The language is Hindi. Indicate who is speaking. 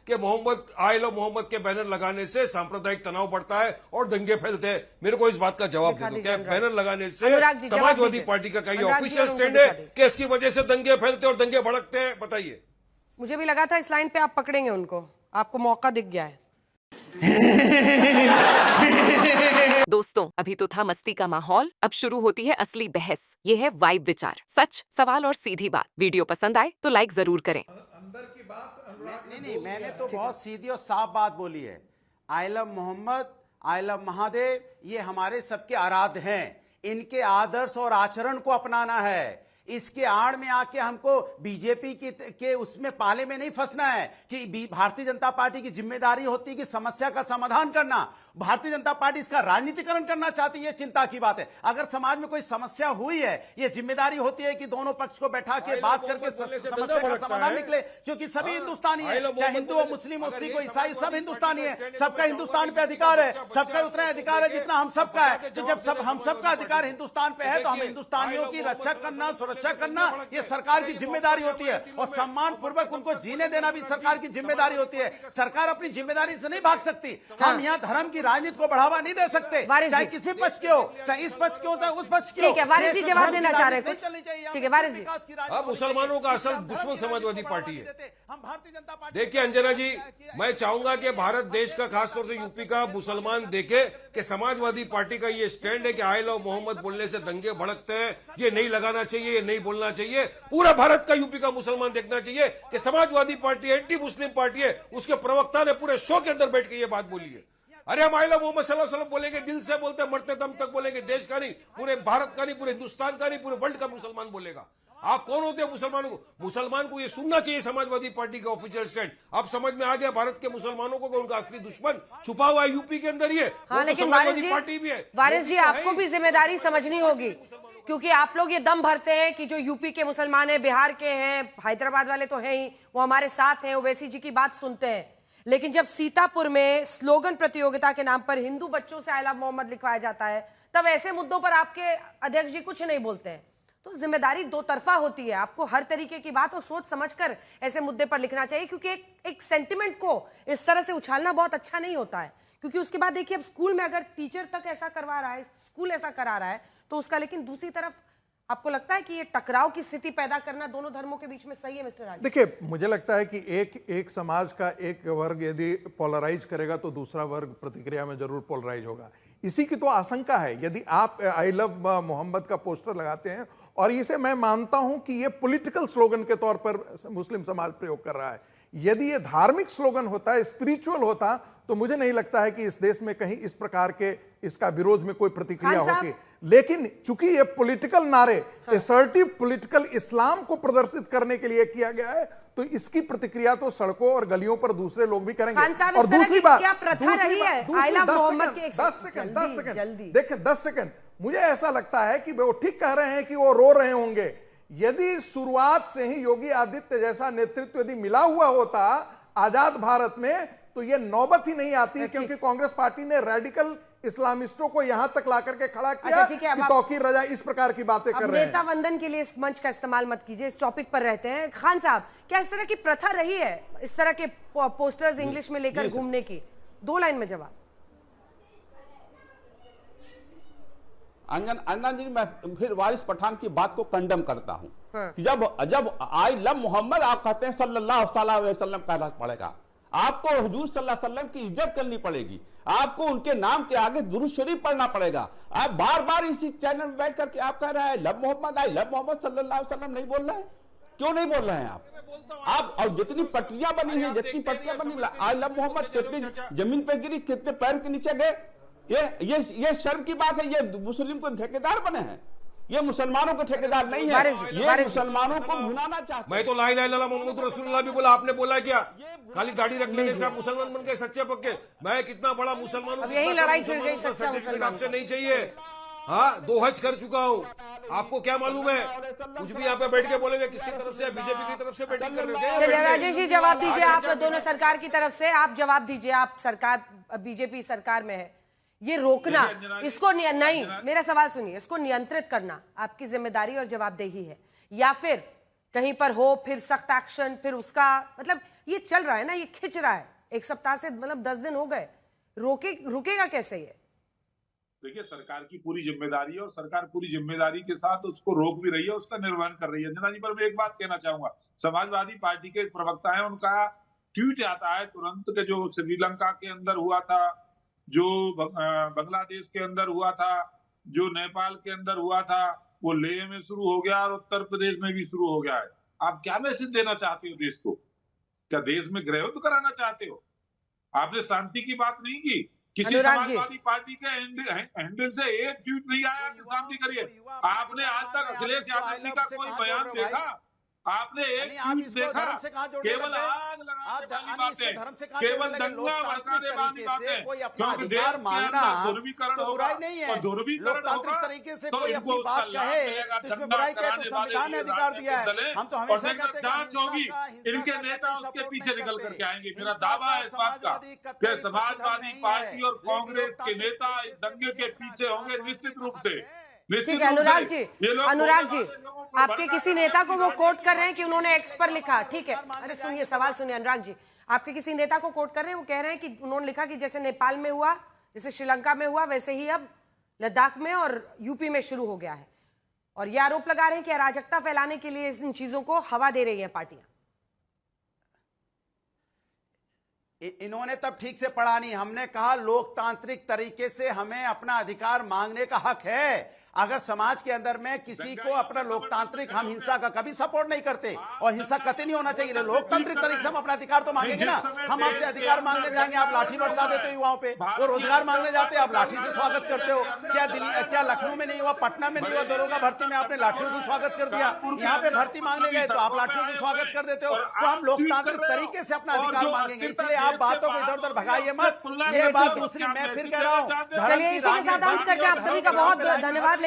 Speaker 1: कि मोहम्मद आई लव मोहम्मद के बैनर लगाने से सांप्रदायिक तनाव बढ़ता है और दंगे फैलते हैं। मेरे को इस बात का जवाब दे दो, क्या बैनर लगाने से समाजवादी पार्टी का कहीं ऑफिशियल स्टैंड है कि इसकी वजह से दंगे फैलते और दंगे भड़कते हैं? बताइए।
Speaker 2: मुझे भी लगा था इस लाइन पे आप पकड़ेंगे उनको, आपको मौका दिख गया है।
Speaker 3: दोस्तों, अभी तो था मस्ती का माहौल, अब शुरू होती है असली बहस। ये है वाइब विचार, सच, सवाल और सीधी बात। वीडियो पसंद आए तो लाइक जरूर करें।
Speaker 4: अंदर की बात नहीं, मैंने तो बहुत सीधी और साफ बात बोली है। I love Mohammed, I love Mahadev, ये हमारे सबके आराध्य हैं। इनके आदर्श और आचरण को अपनाना है। इसके आड़ में आके हमको बीजेपी के उसमें पाले में नहीं फंसना है कि भारतीय जनता पार्टी की जिम्मेदारी होती है कि समस्या का समाधान करना। भारतीय जनता पार्टी इसका राजनीतिकरण करना चाहती है, चिंता की बात है। अगर समाज में कोई समस्या हुई है, ये जिम्मेदारी होती है कि दोनों पक्ष को बैठा के बात करके समस्या का समाधान निकले, क्योंकि सभी हिंदुस्तानी है, चाहे हिंदू हो, मुस्लिम हो, सिख हो, ईसाई, सब हिंदुस्तानी है। सबका हिंदुस्तान पे अधिकार है, सबका उतना अधिकार है जितना हम सबका है। तो जब हम सबका अधिकार हिंदुस्तान पे है तो हम हिंदुस्तानियों की रक्षा करना, सुरक्षा करना, ये सरकार की जिम्मेदारी होती है। और सम्मान पूर्वक उनको जीने देना भी सरकार की जिम्मेदारी होती है। सरकार अपनी जिम्मेदारी से नहीं भाग सकती। हम यहाँ धर्म की राजनीति को बढ़ावा नहीं दे सकते, चाहे किसी पक्ष के हो, चाहे इस पक्ष के हो, चाहे उस पक्ष के हो।
Speaker 2: ठीक है, वारिस जी जवाब देना चाह रहे हैं कुछ? ठीक है वारिस जी।
Speaker 1: अब मुसलमानों का असल दुश्मन समाजवादी पार्टी है।
Speaker 4: हम भारतीय जनता पार्टी,
Speaker 1: देखिए अंजना जी, मैं चाहूंगा कि भारत देश का, खासतौर से यूपी का मुसलमान देखे कि समाजवादी पार्टी का ये स्टैंड है कि आई लव मोहम्मद बोलने से दंगे भड़कते हैं, ये नहीं लगाना चाहिए, ये नहीं बोलना चाहिए। पूरा भारत का, यूपी का मुसलमान देखना चाहिए कि Samajwadi party anti Muslim party है। उसके प्रवक्ता ने पूरे शो के अंदर बैठ के ये बात बोली है। अरे हम आई लव मोहम्मद सल्लल्लाहु अलैहि वसल्लम बोलेंगे, दिल से बोलते, मरते दम तक बोलेंगे। देश का नहीं, पूरे भारत का नहीं, पूरे हिंदुस्तान का नहीं, पूरे वर्ल्ड का मुसलमान बोलेगा। आप कौन होते हैं मुसलमानों को? मुसलमान को ये सुनना चाहिए समाजवादी पार्टी का ऑफिशियल स्टैंड। अब समझ में आ गया भारत के मुसलमानों को कि उनका असली दुश्मन छुपा हुआ है यूपी के अंदर ही है।
Speaker 2: हाँ, लेकिन
Speaker 1: पार्टी भी है।
Speaker 2: वारिस जी, आपको भी जिम्मेदारी समझनी होगी, क्योंकि आप लोग ये दम भरते हैं कि जो यूपी के मुसलमान है, बिहार के हैं, हैदराबाद वाले तो हैं ही, वो हमारे साथ हैं, ओवैसी जी की बात सुनते हैं। लेकिन जब सीतापुर में स्लोगन प्रतियोगिता के नाम पर हिंदू बच्चों से आई लव मोहम्मद लिखवाया जाता है, तब ऐसे मुद्दों पर आपके अध्यक्ष जी कुछ नहीं बोलते हैं। तो जिम्मेदारी दो तरफा होती है। आपको हर तरीके की बात और सोच समझकर ऐसे मुद्दे पर लिखना चाहिए, क्योंकि एक सेंटिमेंट को इस तरह से उछालना बहुत अच्छा नहीं होता है। क्योंकि उसके बाद देखिए, अब स्कूल में अगर टीचर तक ऐसा करवा रहा है, स्कूल ऐसा करा रहा है, तो उसका, लेकिन दूसरी तरफ आपको लगता है कि ये टकराव की स्थिति पैदा करना दोनों धर्मों के बीच में सही है मिस्टर राज?
Speaker 5: देखिए, मुझे लगता है कि एक समाज का एक वर्ग यदि पोलराइज करेगा तो दूसरा वर्ग प्रतिक्रिया में जरूर पोलराइज होगा। इसी की तो आशंका है। यदि आप आई लव मोहम्मद का पोस्टर लगाते हैं, और इसे मैं मानता हूं कि ये पॉलिटिकल स्लोगन के तौर पर मुस्लिम समाज प्रयोग कर रहा है। यदि ये धार्मिक स्लोगन होता है, स्पिरिचुअल होता, तो मुझे नहीं लगता है कि इस देश में कहीं इस प्रकार के इसका विरोध में कोई प्रतिक्रिया होती। लेकिन चूंकि ये पॉलिटिकल नारे, असर्टिव पॉलिटिकल इस्लाम को प्रदर्शित करने के लिए किया गया है, तो इसकी प्रतिक्रिया तो सड़कों और गलियों पर दूसरे लोग भी करेंगे।
Speaker 2: और दूसरी बात,
Speaker 5: 10 सेकंड, मुझे ऐसा लगता है कि वो ठीक कह रहे हैं कि वो रो रहे होंगे। यदि शुरुआत से ही योगी आदित्य जैसा नेतृत्व यदि मिला हुआ होता आजाद भारत में, तो ये नौबत ही नहीं आती, क्योंकि कांग्रेस पार्टी ने रेडिकल इस्लामिस्टों को यहां तक ला करके खड़ा किया कि तौकीर रजा इस प्रकार की बातें कर रहे हैं।
Speaker 2: नेता वंदन के लिए इस मंच का इस्तेमाल मत कीजिए, इस टॉपिक पर रहते हैं। खान साहब, क्या इस तरह की प्रथा रही है, इस तरह के पोस्टर्स इंग्लिश में लेकर घूमने की? 2 लाइन में जवाब।
Speaker 6: अंजना जी, मैं फिर वारिस पठान की बात को कंडम करता हूं। जब आई लव मोहम्मद आप कहते हैं, सल्लल्लाहु अलैहि वसल्लम कहना पड़ेगा। आपको हुजूर सल्लल्लाहु अलैहि वसल्लम की इज्जत करनी पड़ेगी। आपको उनके नाम के आगे दुरूद शरीफ पढ़ना पड़ेगा। आप बार बार इसी चैनल में बैठ करके आप कह रहे हैं love Mohammed, I love Mohammed सल्लल्लाहु अलैहि वसल्लम, नहीं बोल रहे हैं? क्यों नहीं बोल रहे हैं आप? और जितनी पट्टियां बनी है, जितनी पट्टियां बनी, आई लव मोहम्मद कितनी जमीन पे गिरी, कितने पैर के नीचे गए। ये शर्म की बात है। ये मुस्लिम को ठेकेदार बने हैं, ये मुसलमानों के ठेकेदार नहीं है। ये मुसलमानों को भुनाना चाहते हैं।
Speaker 1: मैं तो ला इलाहा इल्लल्लाह मुहम्मद रसूलुल्लाह भी बोला, आपने बोला क्या? खाली दाढ़ी रख लेने से आप मुसलमान बन गए सच्चे पक्के? मैं कितना बड़ा मुसलमान,
Speaker 2: यही लड़ाई छिड़ गई सच्चा मुसलमान।
Speaker 1: आपसे नहीं चाहिए। हाँ, 2 हज कर चुका हूँ, आपको क्या मालूम है? कुछ भी यहाँ पे बैठ के बोलेंगे, किसकी तरफ से? बीजेपी की तरफ से बैठक कर रहे हैं।
Speaker 2: चलिए राजेश जी, जवाब दीजिए। आप दोनों सरकार की तरफ से आप जवाब दीजिए। आप सरकार, बीजेपी सरकार में है, ये रोकना, इसको नहीं, मेरा सवाल सुनिए, इसको नियंत्रित करना आपकी जिम्मेदारी और जवाबदेही है, या फिर कहीं पर हो फिर सख्त एक्शन, फिर उसका मतलब ये चल रहा है ना, ये खिंच रहा है, एक सप्ताह से, मतलब 10 दिन हो गए, रुकेगा कैसे ये?
Speaker 7: देखिए, सरकार की पूरी जिम्मेदारी है और सरकार पूरी जिम्मेदारी के साथ उसको रोक भी रही है, उसका निर्वहन कर रही है। अंजना जी, पर मैं एक बात कहना चाहूंगा, समाजवादी पार्टी के एक प्रवक्ता है, उनका ट्वीट आता है तुरंत के जो श्रीलंका के अंदर हुआ था, जो बांग्लादेश के अंदर हुआ था, जो नेपाल के अंदर हुआ था, वो लेह में शुरू हो गया और उत्तर प्रदेश में भी शुरू हो गया है। आप क्या मैसेज देना चाहते हो देश को? क्या देश में गृहयुद्ध कराना चाहते हो? आपने शांति की बात नहीं की। किसी समाजवादी पार्टी के हैंडल से एक ट्वीट नहीं आया कि शांति करिए। आपने आज तक अखिलेश यादव जी का कोई बयान देखा? आपने एक ट्वीट देखा? केवल आग लगाने वाली बातें, केवल दंगा भड़काने वाली बातें, क्योंकि देश के अंदर ध्रुवीकरण होगा और ध्रुवीकरण होगा तो इनको उसका लाभ मिलेगा। दंगा कराने वाले
Speaker 4: अधिकार दिया है, हम तो हमेशा कहते हैं
Speaker 7: जांच होगी, इनके नेता उसके पीछे निकल करके आएंगे। मेरा दावा है इस बात का कि समाजवादी पार्टी और कांग्रेस के नेता इस दंगे के पीछे होंगे निश्चित रूप से।
Speaker 2: ठीक है अनुराग जी, आपके किसी नेता को वो कोट कर रहे हैं कि उन्होंने एक्स पर लिखा, ठीक है, अरे सुनिए सवाल सुनिए अनुराग जी, आपके किसी नेता को कोट कर रहे हैं, वो कह रहे हैं कि उन्होंने लिखा कि जैसे नेपाल में हुआ, जैसे श्रीलंका में हुआ, वैसे ही अब लद्दाख में और यूपी में शुरू हो गया है, और ये आरोप लगा रहे हैं कि अराजकता फैलाने के लिए इन चीजों को हवा दे रही है पार्टियां।
Speaker 4: इन्होंने तब ठीक से पढ़ा नहीं। हमने कहा लोकतांत्रिक तरीके से हमें अपना अधिकार मांगने का हक है। अगर समाज के अंदर में किसी को अपना लोकतांत्रिक, हम हिंसा का कभी सपोर्ट नहीं करते और हिंसा कतई नहीं होना चाहिए। लोकतांत्रिक तरीके से हम अपना अधिकार तो मांगेंगे ना। हम आपसे अधिकार मांगने जाएंगे, आप लाठी बरसा देते हो युवाओं पे, वो रोजगार मांगने जाते हैं, आप लाठी से स्वागत करते हो। क्या लखनऊ में नहीं हुआ, पटना में नहीं हुआ, दरोगा भर्ती में आपने लाठियों से स्वागत कर दिया? यहाँ पे भर्ती मांगने गए तो आप लाठियों से स्वागत कर देते हो। तो हम लोकतांत्रिक तरीके से अपना अधिकार मांगेंगे, इसलिए आप बातों को इधर उधर भगाइए मत। ये बात दूसरी, मैं फिर कह रहा हूँ,
Speaker 2: चलिए इसी के साथ अंत करते हैं। आप सभी का बहुत धन्यवाद।